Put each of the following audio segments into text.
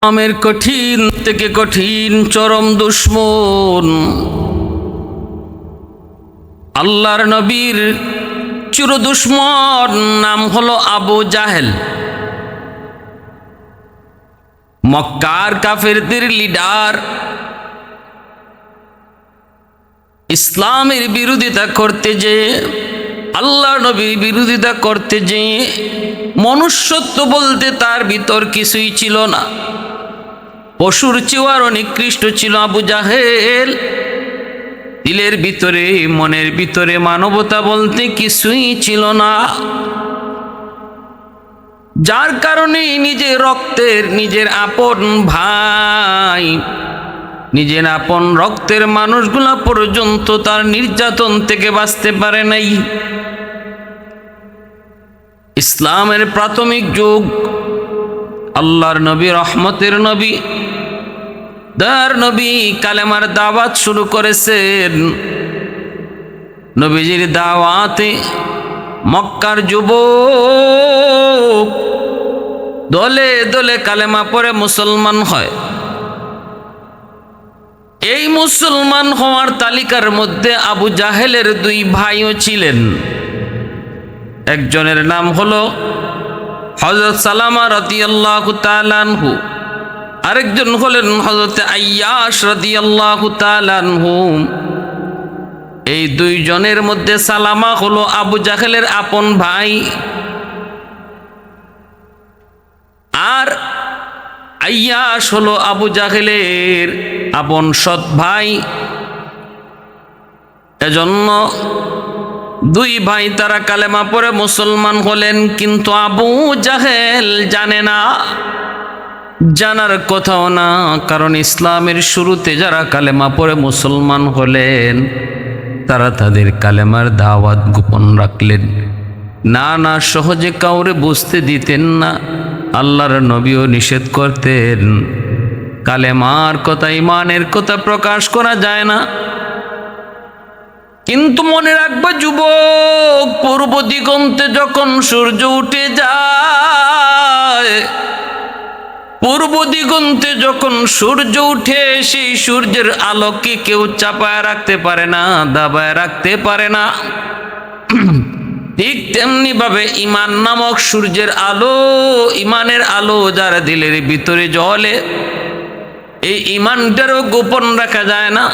আমের কঠিন থেকে কঠিন চরম দুশ্মন আল্লাহর নবীর চির দুশ্মন নাম হলো আবু জাহেল। মক্কার কাফেরদের লিডার। ইসলামের বিরোধিতা করতে যে, আল্লাহর নবীর বিরোধিতা করতে যে মনুষ্যত্ব বলতে তার ভিতর কিছুই ছিল না। পশুর চেয়ে আরো নিকৃষ্ট ছিল আবু জাহেল। দিলের ভিতরে মনের ভিতরে মানবতা বলতে কিছুই ছিল না, যার কারণে নিজের রক্তের নিজের আপন ভাই, নিজের আপন রক্তের মানুষগুলা পর্যন্ত তার নির্যাতন থেকে বাঁচতে পারে নাই। ইসলামের প্রাথমিক যুগ, আল্লাহর নবী রহমতের নবী, দয়ার নবী কালেমার দাওয়াত শুরু করেছেন। নবীজির দাওয়াতে মক্কার যুবক দলে দলে কালেমা পড়ে মুসলমান হয়। এই মুসলমান হওয়ার তালিকার মধ্যে আবু জাহেলের দুই ভাইও ছিলেন। একজনের নাম হলো হযরত সালামা রাদিয়াল্লাহু তাআলা আনহু, আরেকজন হলেন হযরত আইয়াশ রাদিয়াল্লাহু তাআলা আনহু। এই দুইজনের মধ্যে সালামা হলো আবু জাহেলের আপন ভাই, আর আইয়াশ হলো আবু জাহেলের আপন সৎ ভাই। এজন্য দুই ভাই তারা কালেমা পড়ে মুসলমান হলেন, কিন্তু আবু জাহেল জানে না, জানার কথাও না। কারণ ইসলামের শুরুতে যারা কালেমা পড়ে মুসলমান হলেন তারা তাদের কালেমার দাওয়াত গোপন রাখলেন না, না সহজে কাউরে বুঝতে দিতেন না। আল্লাহর নবীও নিষেধ করতেন, কালেমার কথা ইমানের কথা প্রকাশ করা যায় না। কিন্তু মনে রাখবা যুবক, পূর্ব দিগন্তে যখন সূর্য উঠে যায়, পূর্ব দিগন্তে যখন সূর্য উঠে, সেই সূর্যের আলোকে কেউ চাপায় রাখতে পারে না, দাবায় রাখতে পারে না। ঠিক তেমনি ভাবে ইমান নামক সূর্যের আলো, ইমানের আলো যার দিলের ভিতরে জ্বলে, এই ইমানটারও গোপন রাখা যায় না,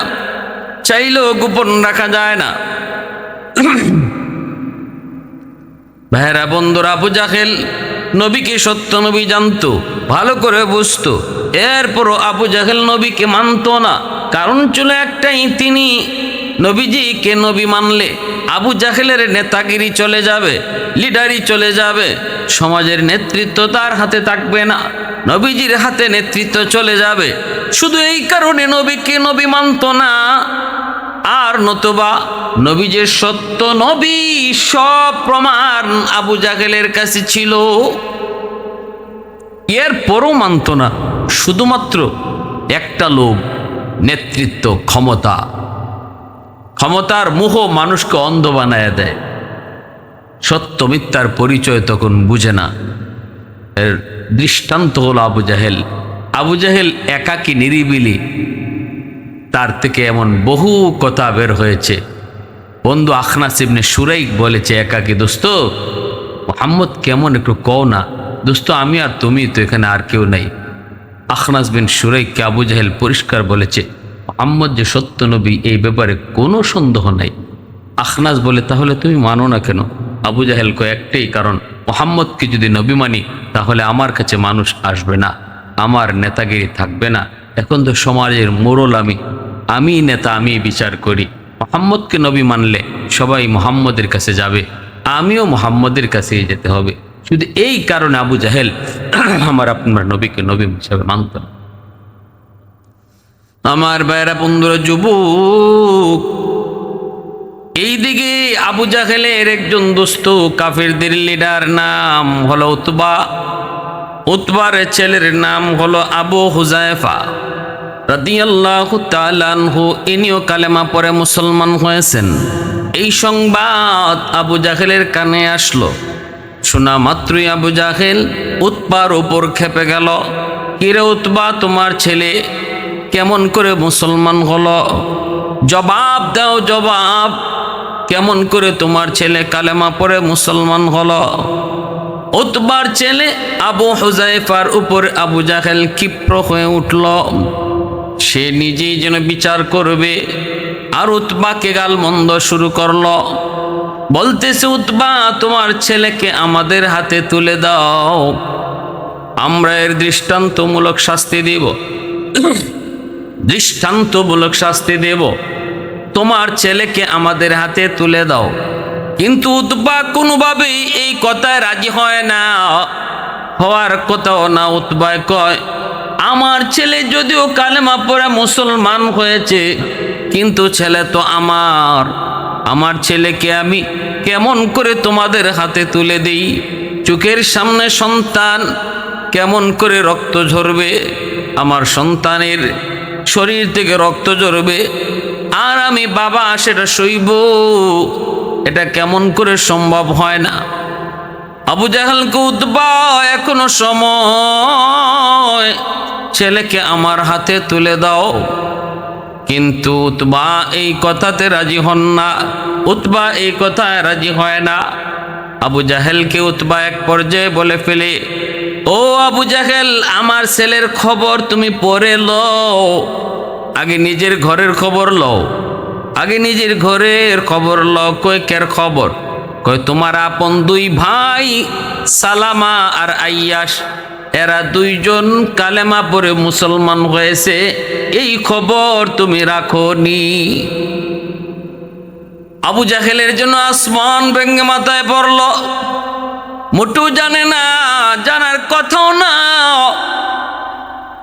চাইলেও গোপন রাখা যায় না। ভাইরা বন্ধুরা, আবু জাহেল নবীকে সত্য নবী জানতো, ভালো করে বুঝতো। এরপরও আবু জাহেল নবীকে মানত না। কারণ ছিল একটাই, তিনি নবীজিকে নবী মানলে আবু জাহেলের নেতাগিরি চলে যাবে, লিডারি চলে যাবে, সমাজের নেতৃত্ব তার হাতে থাকবে না, নবীজির হাতে নেতৃত্ব চলে যাবে। শুধু এই কারণে নবীকে নবী মানত না। আর নতুবা নবী যে সত্য নবী, সব প্রমাণ আবু জাহেলের কাছে ছিল, এরপরও মানত না। শুধুমাত্র একটা লোভ, নেতৃত্ব, ক্ষমতা। ক্ষমতার মোহ মানুষকে অন্ধ বানায় দেয়। সত্য মিথ্যার পরিচয় তখন বুঝে না। এর দৃষ্টান্ত হলো আবু জাহেল। আবু জাহেল একাকী, নিরিবিলি, তার থেকে এমন বহু কথা বের হয়েছে। বন্ধু আখনাস ইবনে শুরাইক বলেছে একাকী, দোস্ত মুহাম্মদ কেমন, একটু কও না দোস্ত, আমি আর তুমি তো এখানে, আর কেউ নাই। আখনাস বিন শুরাইককে আবু জাহেল পরিষ্কার বলেছে মুহাম্মদ যে সত্য নবী, এই ব্যাপারে কোনো সন্দেহ নাই। আখনাস বলে তাহলে তুমি মানো না কেন? আবু জাহেল কয় একটাই কারণ, মুহাম্মদকে যদি নবী মানি তাহলে আমার কাছে মানুষ আসবে না, আমার নেতাগিরি থাকবে না। এখন তো সমাজের মোড়ল আমি নেতা, আমি বিচার করি। মুহাম্মদকে নবী মানলে সবাই মুহাম্মদের কাছে যাবে, আমিও মুহাম্মদের কাছেই যেতে হবে। শুধু এই কারণে আবু জাহেল আমার আপনার নবীকে নবী হিসাবে মানত না। আমার ভাইরা বন্ধুরা, যুবক, এইদিকে আবু জাহেলের একজন দোস্ত, কাফেরদের লিডার, নাম হলো উতবা। উতবার ছেলের নাম হলো আবু হুযায়ফা রাদিয়াল্লাহু তাআলা আনহু। ইনিও কালেমা পড়ে মুসলমান হয়েছেন। এই সংবাদ আবু জাহেলের কানে আসলো। শোনা মাত্রই আবু জাহেল উতবার উপর খেপে গেল। কিরে উতবা, তোমার ছেলে কেমন করে মুসলমান হলো? জবাব দাও, জবাব। কেমন করে তোমার ছেলে কালেমা পড়ে মুসলমান হলো? উতবার ছেলে আবু হুযায়ফার উপর আবু জাহেল ক্ষিপ্র হয়ে উঠল। সে নিজেই যেন বিচার করবে, আর উতবাকে গালমন্দ শুরু করলো। বলতেছে, উতবা, তোমার ছেলেকে আমাদের হাতে তুলে দাও, আমরা এর দৃষ্টান্তমূলক শাস্তি দেব, দৃষ্টান্তমূলক শাস্তি দেব। তোমার ছেলেকে আমাদের হাতে তুলে দাও। কিন্তু উতবা কোনোভাবেই এই কথায় রাজি হয় না, হওয়ার কথাও না। উতবায় কয়, আমার ছেলে যদিও কালেমা পড়ে মুসলমান হয়েছে, কিন্তু ছেলে তো আমার ছেলেকে আমি কেমন করে তোমাদের হাতে তুলে দিই? চোখের সামনে সন্তান, কেমন করে রক্ত ঝরবে? আমার সন্তানের শরীর থেকে রক্ত ঝরবে, আর আমি বাবা সেটা সইব? এটা কেমন করে সম্ভব হয় না। আবু জাহেলকে, উতবা, এখনো সময়, ছেলেকে আমার হাতে তুলে দাও। কিন্তু উতবা এই কথাতে রাজি হন না। উতবা এই কথায় রাজি হয় না। আবু জাহেলকে উতবা এক পর্যায়ে বলে ফেলে, ও আবু জাহেল, আমার ছেলের খবর তুমি পড়ে লও, আগে নিজের ঘরের খবর লও, আগে নিজের ঘরের খবর লও। কই কের খবর? কই তোমার আপন দুই ভাই সালামা আর আইয়াস, এরা দুইজন কালেমা পড়ে মুসলমান হয়েছে, এই খবর তুমি রাখো নি। আবু জাহেলের জন্য আসমান ভেঙে মাথায় পড়ল। মোটেও জানে না, জানার কথাও না,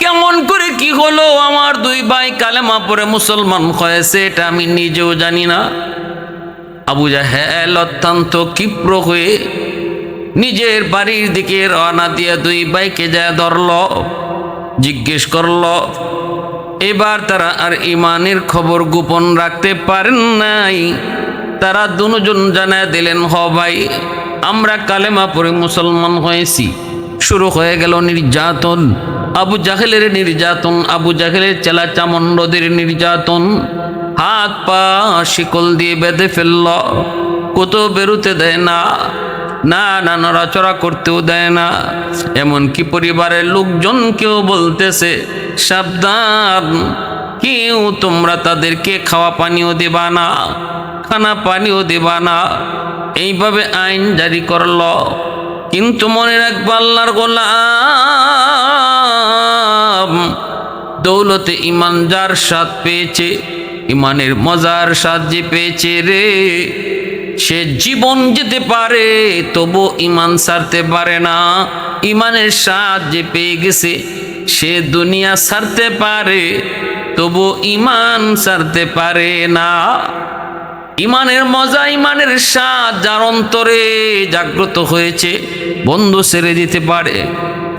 কেমন করে কি হলো আমার দুই ভাই কালেমা পড়ে মুসলমান হয়েছে, এটা আমি নিজেও জানি না। আবু জাহেল অত্যন্ত ক্ষিপ্র হয়ে নিজের বাড়ির দিকে রওনা দিয়ে দুই ভাইকে যায় ধরল, জিজ্ঞেস করল। এবার তারা আর ইমানের খবর গোপন রাখতে পারেন নাই। তারা দুজন জানায় দিলেন, হ ভাই, আমরা কালেমা পড়ে মুসলমান হয়েছি। শুরু হয়ে গেল নির্যাতন, আবু জাহেলের নির্যাতন, আবু জাহেলের চেলা চামণ্ডদের নির্যাতন। হাত পা শিকল দিয়ে বেঁধে ফেলল, কোথাও বেরোতে দেয় না, না না নড়াচড়া করতেও দেয় না। এমনকি পরিবারের লোকজনকেও বলতেছে, সাবধান, কেউ তোমরা তাদেরকে খাওয়া পানিও দেবা না, খানা পানিও দেবা না। এইভাবে আইন জারি করল। কিন্তু মনে রাখবা, আল্লাহর গোলাম, দৌলতে ইমান যার স্বাদ পেয়েছে, ইমানের মজার স্বাদ যে পেয়েছে রে, সে জীবন যেতে পারে তবু ইমান ছাড়তে পারে না। ইমানের স্বাদ যে পেয়ে গেছে, সে দুনিয়া ছাড়তে পারে তবু ইমান ছাড়তে পারে না। ইমানের মজা, ইমানের স্বাদ যার অন্তরে জাগ্রত হয়েছে, বন্ধু ছেড়ে দিতে পারে,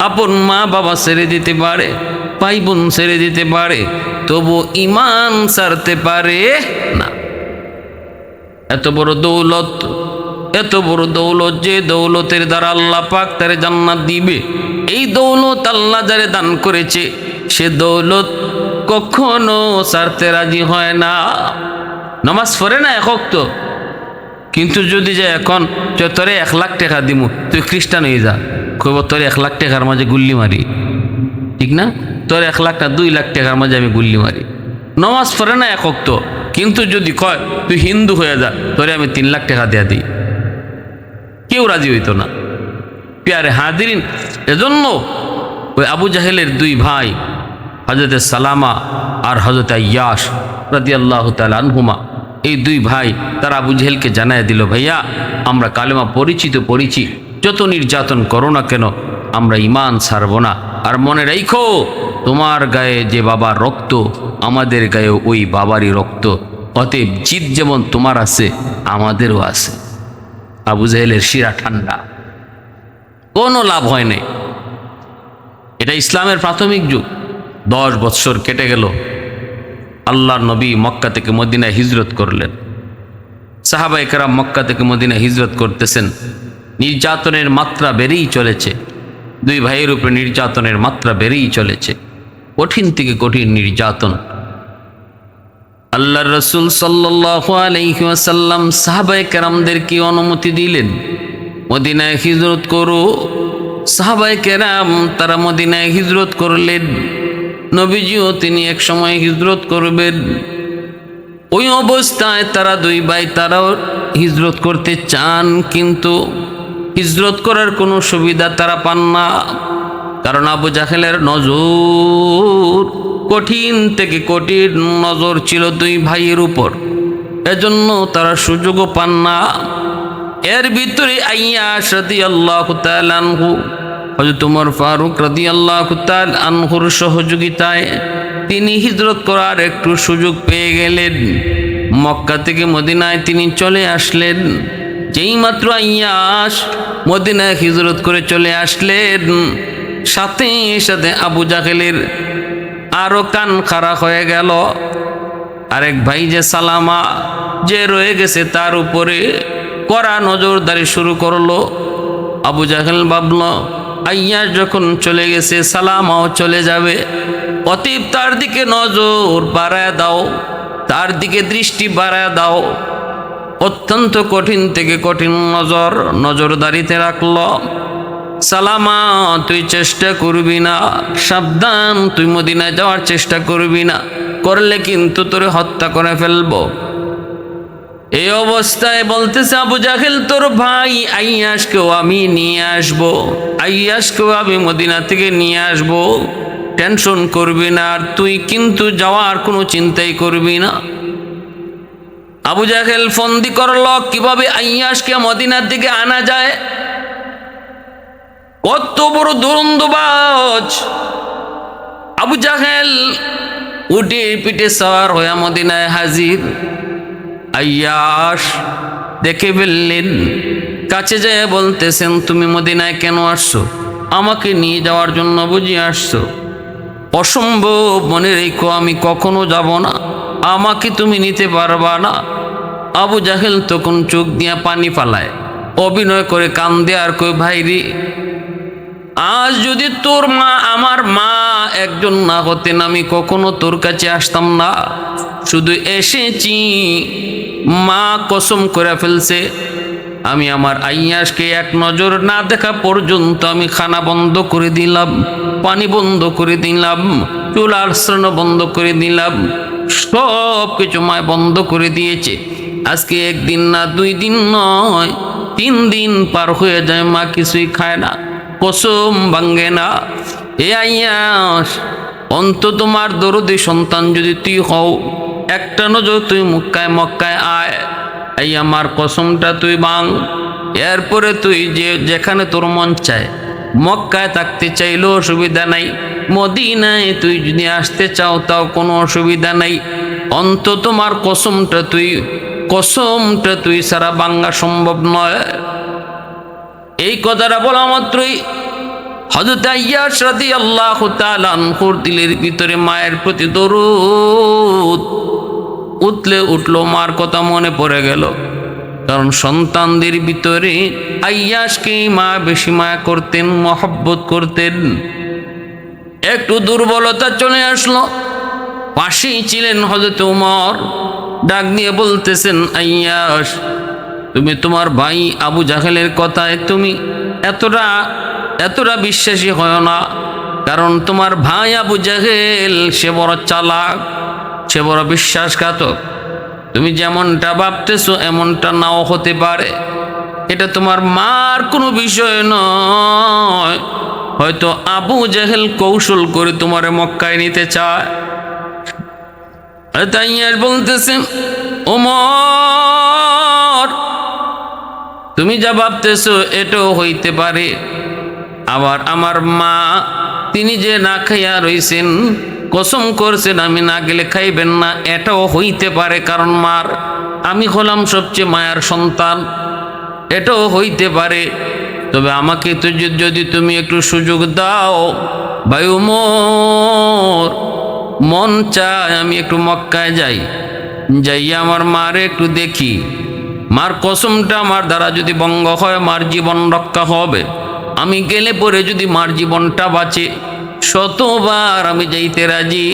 আপন মা বাবা ছেড়ে দিতে পারে, ভাই বোন ছেড়ে দিতে পারে, তবু ইমান ছাড়তে পারে না। এত বড় দৌলত, এত বড় দৌলত, যে দৌলতের দ্বারা আল্লাহ পাক তারে জান্নাত দিবে, এই দৌলত আল্লাহ যারে দান করেছে, সে দৌলত কখনো ছাড়তে রাজি হয় না। নামাজ পড়ে না এক ওয়াক্ত, কিন্তু যদি যে এখন তোরে 1 লাখ টাকা দিমু, তুই খ্রিস্টান হয়ে যা, কইব তোর 1 লাখ টাকার মাঝে গুল্লি মারি, ঠিক না? তোর 1 লাখ না 2 লাখ টাকার মাঝে আমি গুল্লি মারি। নামাজ পড়ে না এক ওয়াক্ত, কিন্তু যদি কয় তুই হিন্দু হয়ে যা, তোরে আমি 3 লাখ টাকা দেয়া দিই, কেউ রাজি হইতো না। প্যারে হাদিরিন, এজন্য ওই আবু জাহেলের 2 ভাই হযরত সালামা আর হযরত আইয়াস রাদিয়াল্লাহু তাআলা আনহুমা, এই 2 ভাই তারা আবু জাহেলকে জানায় দিল, ভাইয়া, আমরা কালেমা পড়েছি, যত নির্যাতন করো না কেন, আমরা ইমান ছাড়ব না। আর মনে রাখো, তোমার গায়ে যে বাবার রক্ত, আমাদের গায়ে ওই বাবারই রক্ত, অতএব জিদ যেমন তোমার আছে, আমাদেরও আছে। আবু জাহেলের শিরা ঠান্ডা, কোনো লাভ হয় নাই। এটা ইসলামের প্রাথমিক যুগ। 10 বৎসর কেটে গেল, আল্লাহর নবী মক্কা থেকে মদিনায় হিজরত করলেন। সাহাবায়ে কেরাম মক্কা থেকে মদিনায় হিজরত করতেছেন। নির্যাতনের মাত্রা বেড়েই চলেছে। দুই ভাইয়ের উপরে নির্যাতনের মাত্রা বেড়েই চলেছে, কঠিন থেকে কঠিন নির্যাতন। আল্লাহর রাসূল সাল্লাল্লাহু আলাইহি ওয়াসাল্লাম সাহাবায়ে কেরামদেরকে অনুমতি দিলেন মদিনায় হিজরত করো। সাহাবায়ে কেরাম তারা মদিনায় হিজরত করলেন। নবীজিও তিনি এক সময় হিজরত করবেন। ওই অবস্থায় তারা দুই ভাই তারাও হিজরত করতে চান, কিন্তু হিজরত করার কোনো সুবিধা তারা পান না, কারণ আবু জাহেলের নজর কঠিন থেকে কঠিন নজর ছিল দুই ভাইয়ের উপর, এজন্য তারা সুযোগও পান না। এর ভিতরে আইয়াশ রাদিয়াল্লাহু তাআলা আনহু, হযরত ওমর ফারুক রাদিয়াল্লাহু তাআলা আনহুর সহযোগিতায় তিনি হিজরত করার একটু সুযোগ পেয়ে গেলেন। মক্কা থেকে মদিনায় তিনি চলে আসলেন। যেই মাত্র আইয়াশ মদিনায় হিজরত করে চলে আসলেন, সাথে সাথে আবু জাহেলের আরো কান খাড়া হয়ে গেল। আরেক ভাই যে সালামা যে রয়ে গেছে তার উপরে কড়া নজরদারি শুরু করলো। আবু জাহেল ভাবল আইয়াশ যখন চলে গেছে সালামাও চলে যাবে, অতএব তার দিকে নজর বাড়ায় দাও, তার দিকে দৃষ্টি বাড়ায় দাও। অত্যন্ত কঠিন থেকে কঠিন নজরদারিতে রাখল। সালামা তুই চেষ্টা করবি না, সাবধান, তুই মদিনায় যাওয়ার চেষ্টা করবি না, করলে কিন্তু তোরে হত্যা করে ফেলবো। এই অবস্থায় বলতেছে আবু জাহেল তোর ভাই আইয়াশকেও আমি নিয়ে আসবো, আইয়াশকেও আমি মদিনা থেকে নিয়ে আসবো, টেনশন করবি না, আর তুই কিন্তু যাওয়ার কোনো চিন্তাই করবি না। আবু জাহেল ফন্দি করল কিভাবে আইয়াশকে মদিনার দিকে আনা যায়। কত বড় দুরন্দবাজ আবু জাহেল! উঠে পিঠে সওয়ার হয়ে মদিনায় হাজির। আইয়াশ দেখে ফেললেন, কাছে যেয়ে বলতেছেন তুমি মদিনায় কেন আসছো? আমাকে নিয়ে যাওয়ার জন্য বুঝি আসছো? অসম্ভব, মনে রেখো আমি কখনো যাব না, আমাকে তুমি নিতে পারবা না। আবু জাহেল তখন চোখ দিয়া পানি ফালায়, অভিনয় করে কান্দে আর কই ভাইরে, আজ যদি তোর মা আমার মা একজন না হতেন আমি কখনো তোর কাছে আসতাম না, শুধু এসেছি। মা কসম করে ফেলছে আমি আমার আইয়াশকে এক নজর না দেখা পর্যন্ত আমি খানা বন্ধ করে দিলাম, পানি বন্ধ করে দিলাম, চুলার শ্রণ বন্ধ করে দিলাম, সব কিছু মায় বন্ধ করে দিয়েছে। আজকে একদিন না, 2 দিন নয়, 3 দিন পার হয়ে যায়, মা কিছুই খায় না, কসম ভাঙ্গে না। এ আইয়াশ, অন্তত তোমার দরদি সন্তান যদি তুই হও, একটা নজর তুই মক্কায় আয়, এই আমার কসমটা তুই ভাঙ। এরপরে তুই যেখানে তোর মন চায়, মক্কায় থাকতে চাইলেও অসুবিধা নাই, মদিনায় তুই যদি আসতে চাও তাও কোনো অসুবিধা নাই, অন্তত তোমার কসমটা তুই সারা ভাঙ্গা সম্ভব নয়। এই কথাটা বলা মাত্রই হযরত আইয়াশ রাদিয়াল্লাহু তাআলা আনহুর দিলের ভিতরে মায়ের প্রতি দরুদ উতলে উঠলো, মার কথা মনে পড়ে গেল। কারণ সন্তানদের ভিতরে আইয়াশকে মা বেশি মায়া করতেন, মহব্বত করতেন। একটু দুর্বলতা চলে আসলো। পাশেই ছিলেন হযরত ওমর, ডাক দিয়ে বলতেছেন আইয়াশ, তুমি তোমার ভাই আবু জাহেলের কথায় তুমি এতটা বিশ্বাসী হয় না, কারণ তোমার ভাই আবু জাহেল সে বড় চালাক, সে বড় বিশ্বাসঘাতক। তুমি যেমনটা ভাবতেছো এমনটা নাও হতে পারে, এটা তোমার মার কোনো বিষয় নয়, হয়তো আবু জাহেল কৌশল করে তোমারে মক্কায় নিতে চায়। তাই আর বলতেছে ওমর, তুমি যা ভাবতেছো এটাও হইতে পারে, আবার আমার মা তিনি যে না খাইয়া রইছেন, কসম করছেন আমি না গেলে খাইবেন না, এটাও হইতে পারে, কারণ মার আমি হলাম সবচেয়ে মায়ার সন্তান, এটাও হইতে পারে। তবে আমাকে তো যদি তুমি একটু সুযোগ দাও ভাই ওমর, মন চায় আমি একটু মক্কায় যাইয়া আমার মারে একটু দেখি, মার কসমটা আমার দ্বারা যদি ভঙ্গ হয় মার জীবন রক্ষা হবে, আমি গেলে পরে যদি মার জীবনটা বাঁচে, শতবার আমি যাইতে রাজি।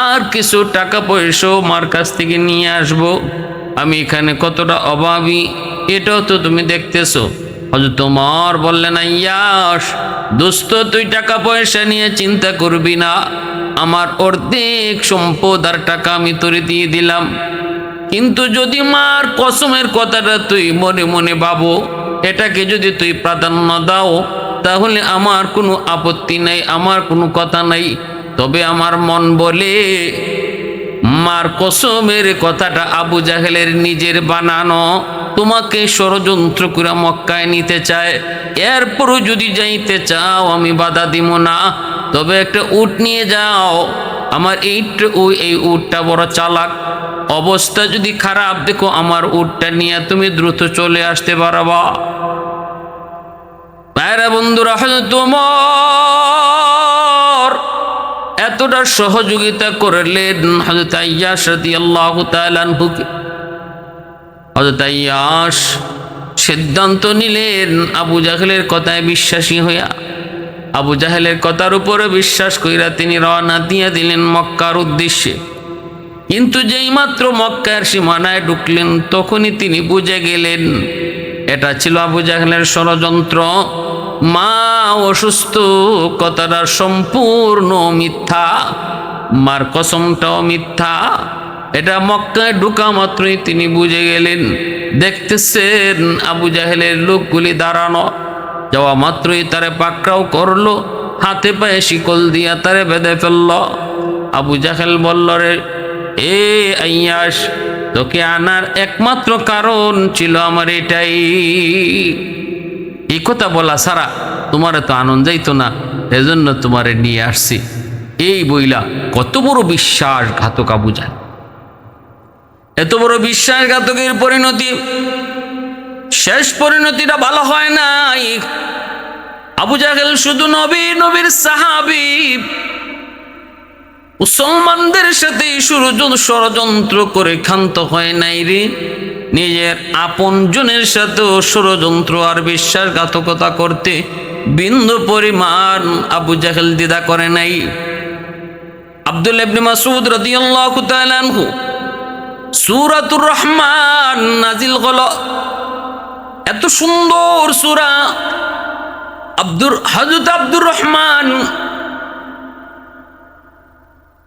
আর কিছু টাকা পয়সাও মার কাছ থেকে নিয়ে আসব। আমি এখানে কতটা অভাবী এটাও তো তুমি দেখতেছো। হযরত ওমর বললেন, আইয়াস দোস্ত, তুই টাকা পয়সা নিয়ে চিন্তা করবি না, আমার অর্ধেক সম্পদ আর টাকা আমি তোরে দিয়ে দিলাম। কিন্তু যদি মার কসমের কথাটা তুই মনে মনে ভাবো, এটাকে যদি তুই প্রাধান্য দাও, তাহলে আমার কোনো আপত্তি নাই, আমার কোনো কথা নাই। তবে আমার মন বলে মার কসমের কথাটা আবু জাহেলের নিজের বানানো, তোমাকে ষড়যন্ত্র করে মক্কায় নিতে চায়। এরপরও যদি যাইতে চাও আমি বাধা দিব না, তবে একটা উট নিয়ে যাও। আমার এই উটটা বড় চালাক, অবস্থা যদি খারাপ দেখো আমার উটটা নিয়ে তুমি দ্রুত চলে আসতে পারবা। ভাইরা বন্ধুরা, হযরত ওমর এতটা সহযোগিতা করলেন হযরত আইয়াস রাদিয়াল্লাহু তাআলা আনহুকে। হযরত আইয়াস সিদ্ধান্ত নিলেন আবু জাহেলের কথায় বিশ্বাসী হইয়া, আবু জাহেলের কথার উপরে বিশ্বাস কইরা তিনি রওনা দিয়ে দিলেন মক্কার উদ্দেশ্যে। কিন্তু যেই মাত্র মক্কার সীমানায় ঢুকলেন, তখনই তিনি বুঝে গেলেন এটা ছিল আবু জাহেলের ষড়যন্ত্র। মা অসুস্থ কথাটা সম্পূর্ণ মিথ্যা, মার কসমটাও মিথ্যা। এটা মক্কায় ঢুকা মাত্রই তিনি বুঝে গেলেন। দেখতেছেন আবু জাহেলের লোকগুলি দাঁড়ানো, যাওয়া মাত্রই তারে পাকড়াও করলো, হাতে পায়ে শিকল দিয়া তারে বেঁধে ফেলল। আবু জাহেল বলল, রে এ আইয়াস, তোকে আনার একমাত্র কারণ ছিল আমার এটাই। এই কথা বলা ছাড়া তোমারে তো আনন্দ যাইতো না, এজন্য তোমারে নিয়ে আসছি। এই বইলা কত বড় বিশ্বাসঘাতক আবু জাহেল, এত বড় বিশ্বাসঘাতকের পরিণতি, শেষ পরিণতিটা ভালো হয় নাই। আবু জাহেল শুধু নবীর সাহাবী, মুসলমানদের সাথে ষড়যন্ত্র করে ক্ষান্ত হয় নাই রে, নিজের আপনজনের সাথেও ষড়যন্ত্র আর বিশ্বাসঘাতকতা করতে বিন্দু পরিমাণ আবু জাহেল দ্বিধা করে নাই। আব্দুল্লাহ ইবনে মাসউদ রাদিয়াল্লাহু তাআলা আনহু সূরাতুর রহমান নাজিল হলো। এত সুন্দর সূরা, হযরত আব্দুর রহমান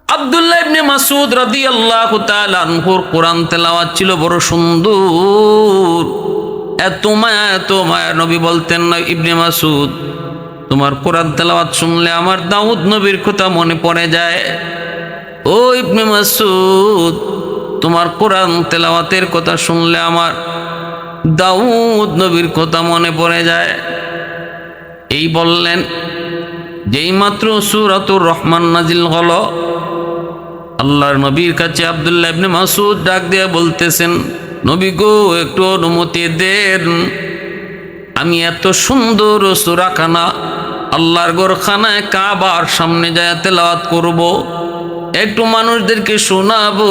আব্দুল্লাহ ইবনে মাসউদ রাদিয়াল্লাহু তাআলা আনহুর কোরআন তেলাওয়াত ছিল বড় সুন্দর। এত মায়া নবী বলতেন না, ইবনে মাসউদ তোমার কোরআন তেলাওয়াত শুনলে আমার দাউদ নবীর কথা মনে পড়ে যায়। ও ইবনে মাসউদ, তোমার কোরআন তেলাওয়াতের কথা শুনলে আমার দাউদ নবীর কথা মনে পড়ে যায়। এই বললেন, যেই মাত্র সূরাতুর রহমান নাজিল হলো, আল্লাহর নবীর কাছে আব্দুল্লাহ ইবনে মাসউদ ডাক দিয়ে বলতেছেন, নবী গো একটু অনুমতি দেন, আমি এত সুন্দর সূরাখানা আল্লাহর ঘরখানায় কাবার সামনে যায় তেলাওয়াত করব, একটু মানুষদেরকে শোনাবো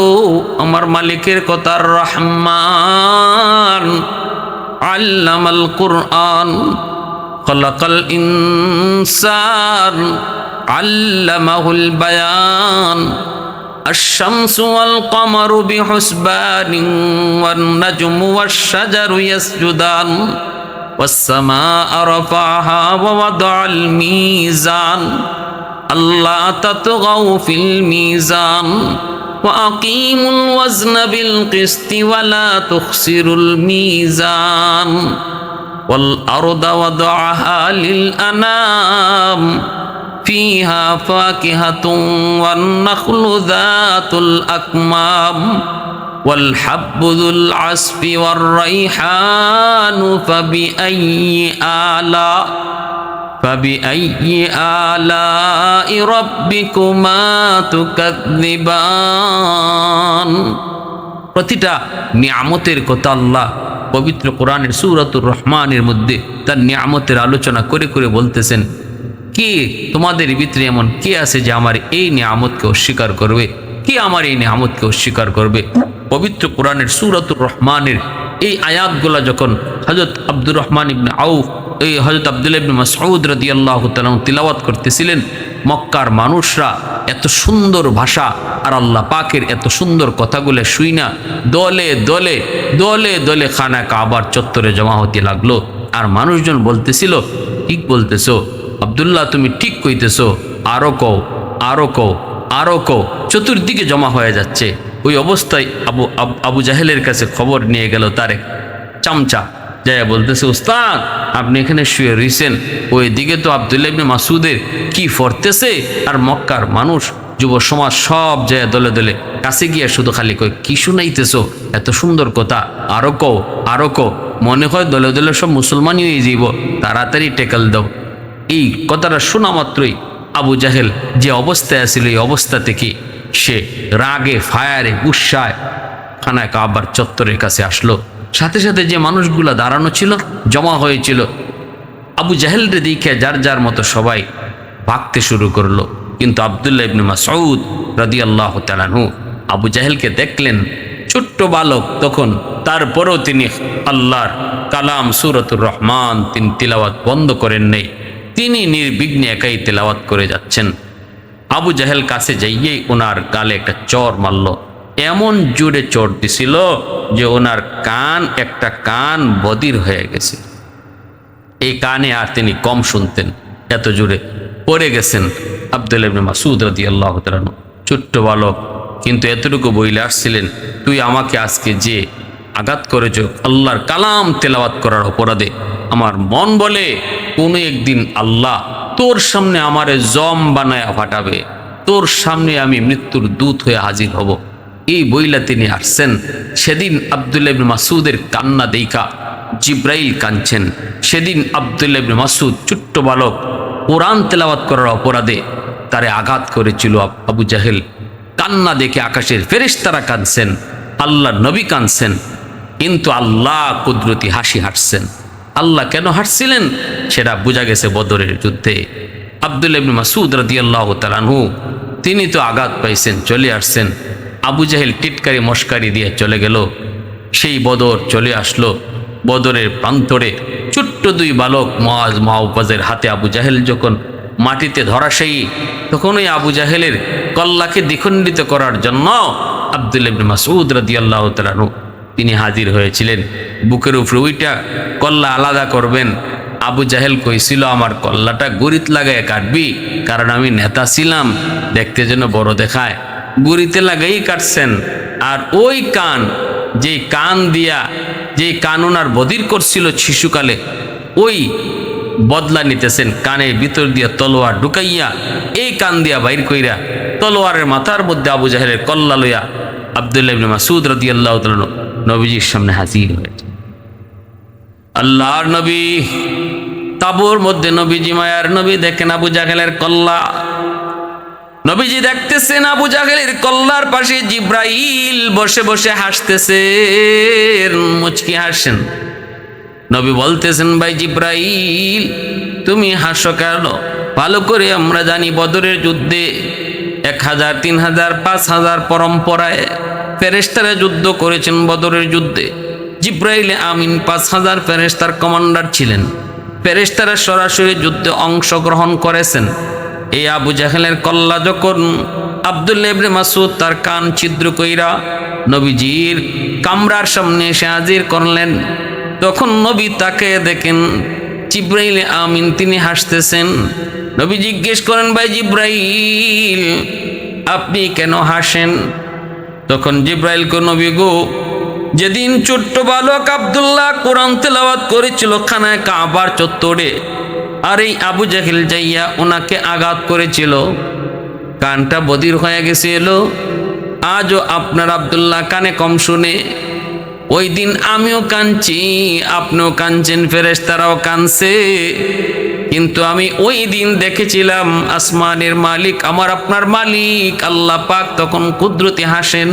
আমার মালিকের কথা। রহমান আল্লামাল কুরআন খলাকাল ইনসান আল্লামাহুল বায়ান الشمس والقمر بحسبان والنجم والشجر يسجدان والسماء رفعها ووضع الميزان ألا تطغوا في الميزان وأقيموا الوزن بالقسط ولا تخسروا الميزان والأرض وضعها للأنام فيها فاكهة والنخل ذات الأكمام والحب ذو العصف والريحان فبأي آلاء ربكما تكذبان। প্রতিটা নিয়ামতের কথা আল্লাহ পবিত্র কোরআনের সূরাতুর রহমানের মধ্যে তার নিয়ামতের আলোচনা করে করে বলতেছেন, কে তোমাদের ভিতরে এমন কে আছে যে আমার এই নিয়ামতকে অস্বীকার করবে, কে আমার এই নিয়ামতকে অস্বীকার করবে। পবিত্র কোরআনের সূরাতুর রহমানের এই আয়াতগুলো যখন হযরত আব্দুর রহমান ইবনে আউফ এই হযরত আব্দুল্লাহ ইবনে মাসউদ রাদিয়াল্লাহু তাআলা তিলাওয়াত করতেছিলেন, মক্কার মানুষরা এত সুন্দর ভাষা আর আল্লাহ পাকের এত সুন্দর কথাগুলো শুইনা দলে দলে দলে দলে খানা কাবার চত্বরে জমা হতে লাগলো। আর মানুষজন বলতেছিল, ঠিক বলতেছো আব্দুল্লাহ, তুমি ঠিক কইতেছো, আরো কও, আরো কও, আরো কও। চতুর্দিকে জমা হয়ে যাচ্ছে। ওই অবস্থায় আবু জাহেলের কাছে খবর নিয়ে গেল তার এক চামচা, যাইয়া বলতেছে, উস্তাদ আপনি এখানে শুয়ে রইছেন, ওই দিকে তো আব্দুল্লাহ ইবনে মাসউদের কি ফরতেছে, আর মক্কার মানুষ যুব সমাজ সব যায় দলে দলে কাছে গিয়ে শুধু খালি কয়, কি শুনাইতেছো এত সুন্দর কথা, আরো কও, আরো কও। মনে হয় দলে দলে সব মুসলমানই হয়ে যাইব, তাড়াতাড়ি টেকল দাও। এই কথাটা শোনা মাত্রই আবু জাহেল যে অবস্থায় আছিল, এই অবস্থা থেকে সে রাগে ফায়ারে গুসায় খানায় কাবার চত্বরের কাছে আসলো। সাথে সাথে যে মানুষগুলা দাঁড়ানো ছিল, জমা হয়েছিল, আবু জাহেলরে দেখে যার যার মতো সবাই ভাগতে শুরু করলো। কিন্তু আব্দুল্লাহ ইবনে মাসউদ রাদিয়াল্লাহু তাআলা আনহু আবু জাহেলকে দেখলেন, ছোট্ট বালক তখন, তারপরেও তিনি আল্লাহর কালাম সূরাতুর রহমান তিনি তিলাওয়াত বন্ধ করেন নাই, তিনি নির্বিঘ্নে একাই তিলাওয়াত করে যাচ্ছেন। আবু জাহেল কাছে যাইয়েই ওনার গালে একটা চর মারল, এমন জোরে চর দিছিল যে ওনার একটা কান বধির হয়ে গেছে। এই কানে আর তিনি কম শুনতেন, এত জোরে পড়ে গেছেন। আব্দুল্লাহ ইবনে মাসউদ রাদিয়াল্লাহু তাআলা আনহু ছোট্ট বালক, কিন্তু এতটুকু বইলে আসছিলেন, তুই আমাকে আজকে যে আঘাত করেছ আল্লাহর কালাম তেলাওয়াত করার অপরাধে, আমার মন বলে কোনো একদিন আল্লাহ তোর সামনে আমারে জম বানায়া ফাটাবে, তোর সামনে আমি মৃত্যুর দূত হয়ে হাজির হব। এই বইলা তিনি আসছেন। সেদিন আব্দুল্লাহ ইবনে মাসউদের কান্না দেইখা জিব্রাইল কাঁদছেন। সেদিন আব্দুল্লাহ ইবনে মাসউদ ছোট্ট বালক কোরআন তেলাওয়াত করার অপরাধে তারে আঘাত করেছিল আবু জাহেল। কান্না দেখে আকাশের ফেরেশতারা কাঁদছেন, আল্লাহ নবী কাঁদছেন, কিন্তু আল্লাহ কুদরতি হাসি হাসছেন। আল্লাহ কেন হাসছিলেন সেটা বোঝা গেছে বদরের যুদ্ধে। আব্দুল্লাহ ইবনে মাসউদ রাদিয়াল্লাহু তাআলা আনহু তিনি তো আঘাত পাইছেন, চলে আসছেন। আবু জাহেল টিটকারি মস্কারি দিয়ে চলে গেল। সেই বদর চলে আসলো। বদরের প্রান্তরে ছোট্ট দুই বালক মুআজ মুআওয়াজের হাতে আবু জাহেল যখন মাটিতে ধরাশায়ী, তখন ওই আবু জাহেলের কল্লাকে দ্বিখণ্ডিত করার জন্য আব্দুল্লাহ ইবনে মাসউদ রাদিয়াল্লাহু তাআলা আনহু তিনি হাজির হয়েছিলেন। বুকের উপরে ওইটা কল্লা আলাদা করবেন। আবু জাহেল কইছিল, আমার কল্লাটা গুরিত লাগায় কাটবি, কারণ আমি নেতা ছিলাম, দেখতে যেন বড় দেখায়। গুরিতে লাগাই কাটছেন। আর ওই কান, যে কান দিয়া যে কান ওনার বধির করছিল শিশুকালে, ওই বদলা নিতেছেন। কানের ভিতর দিয়া তলোয়ার ঢুকাইয়া এই কান দিয়া বাইর কইরা তলোয়ারের মাথার মধ্যে আবু জাহেলের কল্লা লইয়া আব্দুল্লাহ ইবনে মাসউদ রাদিয়াল্লাহু তাআলা নবীজির সামনে হাজির হয়েছে। আল্লাহর নবী তাবুর মধ্যে, নবীজি মায়ার নবী দেখেন আবু জাহেলের কল্লা। নবীজি দেখতেছেন আবু জাহেলের কল্লার পাশে জিব্রাইল বসে বসে হাসতেছেন, মুচকি হাসেন। নবী বলতেছেন, ভাই জিব্রাইল তুমি হাসো কেন? ভালো করে আমরা জানি বদরের যুদ্ধে 1000, 3000, 5000 পরম্পরায় ফেরেশতারা যুদ্ধ করেছেন। বদরের যুদ্ধে জিব্রাইল আমিন 5000 ফেরেশতার কমান্ডার ছিলেন। ফেরেশতারা সরাসরি যুদ্ধে অংশগ্রহণ করেছেন। এই আবু জাহেলের কল্লা যখন আব্দুল্লাহ ইবনে মাসউদ তার কান ছিদ্র কইরা নবীজির কামরার সামনে এসে হাজির করলেন, তখন নবী তাকে দেখেন জিব্রাইল আমিন তিনি হাসতেছেন। নবী জিজ্ঞেস করেন, ভাই জিব্রাইল আপনি কেন হাসেন? তখন জিব্রাইল কো, নবী গো, যেদিন ছোট্ট বালক আব্দুল্লাহ কোরআন তেলাওয়াত করেছিল খানায় কাবার চত্বরে, আর এই আবু জাহেল যাইয়া ওনাকে আঘাত করেছিল, কানটা বধির হয়ে গেছিল। আজও আপনার আব্দুল্লাহ কানে কম শুনে। ওই দিন আমিও কাঁদছি, আপনিও কাঁদছেন, ফেরেশতারাও কাঁদছে, কিন্তু আমি ওই দিন দেখেছিলাম আসমানের মালিক আমার আপনার মালিক আল্লাহ পাক তখন কুদরতি হাসেন।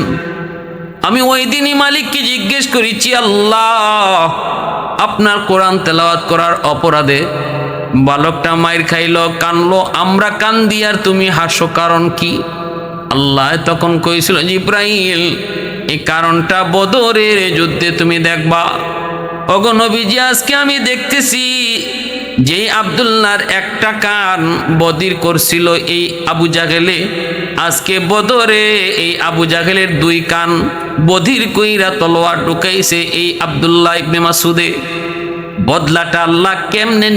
আমি ওই দিনই মালিককে জিজ্ঞেস করেছি, আল্লাহ আপনার কোরআন তেলাওয়াত করার অপরাধে বালকটা মাইর খাইল, কানলো, আমরা কান্দি আর তুমি হাসো, কারণ কি? আল্লাহ তখন কইছিল, জিব্রাইল এই কারণটা বদরের যুদ্ধে তুমি দেখবা। ওগো নবীজি, আজকে আমি দেখতেছি যে আব্দুল্লাহর একটা কান বধির করছিল এই আবু জাহেলে, আজকে বদরে এই আবু জাহেলের 2 কান বধির কইরা তলোয়ার ঢুকাইছে এই আব্দুল্লাহ ইবনে মাসউদে। বদলাটা আল্লাহ কেমনে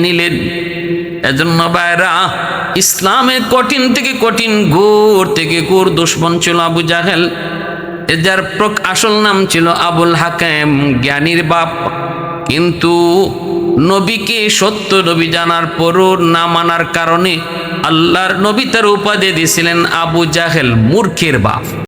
নিলেন। এজন্য ভাইরা, ইসলামের কঠিন থেকে কঠিন, ঘোর থেকে ঘোর দুশমন ছিল আবু জাহেল। যার আসল নাম ছিল আবুল হাকাম, জ্ঞানীর বাপ। কিন্তু নবীকে সত্য নবী জানার পরও না মানার কারণে আল্লাহর নবী তার উপাধি দিয়েছিলেন আবু জাহেল, মূর্খের বাপ।